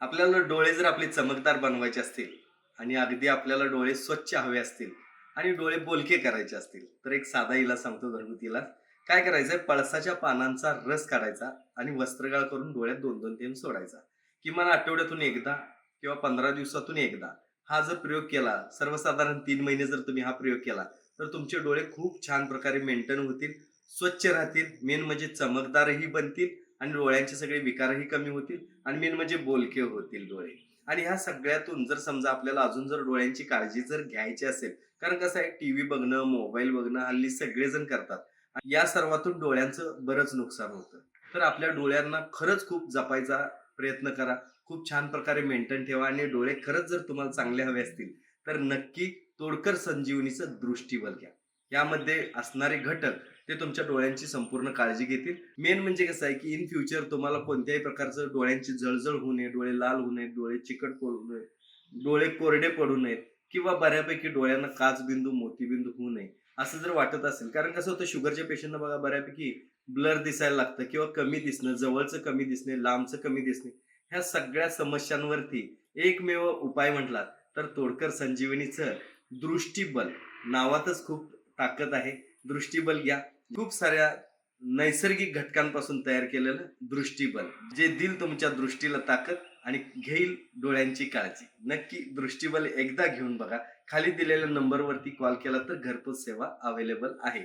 आपल्याला डोळे जर आपले चमकदार बनवायचे असतील आणि अगदी आपल्याला डोळे स्वच्छ हवे असतील आणि डोळे बोलके करायचे असतील, तर एक साधा इलाज सांगतो घरगुती इलाज. काय करायचंय, पळसाच्या पानांचा रस काढायचा आणि वस्त्रगाळ करून डोळ्यात 2-2 थेंब सोडायचा. किमान आठवड्यातून एकदा किंवा 15 दिवसातून एकदा हा जर प्रयोग केला, सर्वसाधारण 3 महिने जर तुम्ही हा प्रयोग केला, तर तुमचे डोळे खूप छान प्रकारे मेंटेन होतील, स्वच्छ राहतील, मेन म्हणजे चमकदारही बनतील आणि डोळ्यांचे सगळे विकारही कमी होतील आणि मेन म्हणजे बोलके होतील डोळे. आणि ह्या सगळ्यातून जर समजा आपल्याला अजून जर डोळ्यांची काळजी जर घ्यायची असेल, कारण कसं आहे, टीव्ही बघणं, मोबाईल बघणं हल्ली सगळेजण करतात आणि या सर्वातून डोळ्यांचं बरंच नुकसान होतं. तर आपल्या डोळ्यांना खरंच खूप जपायचा प्रयत्न करा. खूप छान प्रकारे मेंटेन ठेवा आणि डोळे खरंच जर तुम्हाला चांगले हवे असतील, तर नक्की तोडकर संजीवनीचं दृष्टिबल घ्या. यामध्ये असणारे घटक ते तुमच्या डोळ्यांची संपूर्ण काळजी घेतील. मेन म्हणजे कसं आहे, की इन फ्युचर तुम्हाला कोणत्याही प्रकारचं डोळ्यांची जळजळ होऊ नये, डोळे लाल होऊ नयेत, डोळे चिकट पडू नये, डोळे कोरडे पडू नयेत किंवा बऱ्यापैकी डोळ्यांना काचबिंदू, मोतीबिंदू होऊ नये, असं जर वाटत असेल. कारण कसं होतं, शुगरच्या पेशंटना बघा बऱ्यापैकी ब्लर दिसायला लागतं किंवा कमी दिसणं, जवळचं कमी दिसणे, लांबचं कमी दिसणे. ह्या सगळ्या समस्यांवरती एकमेव उपाय म्हटला तर तोडकर संजीवनीचं दृष्टिबल. नावातच खूप ताकद आहे. दृष्टिबल घ्या. खूप साऱ्या नैसर्गिक घटकांपासून तयार केलेलं दृष्टिबल, जे देईल तुमच्या दृष्टीला ताकद आणि घेईल डोळ्यांची काळजी. नक्की दृष्टिबल एकदा घेऊन बघा. खाली दिलेल्या नंबरवरती कॉल केला तर घरपोच सेवा अवेलेबल आहे.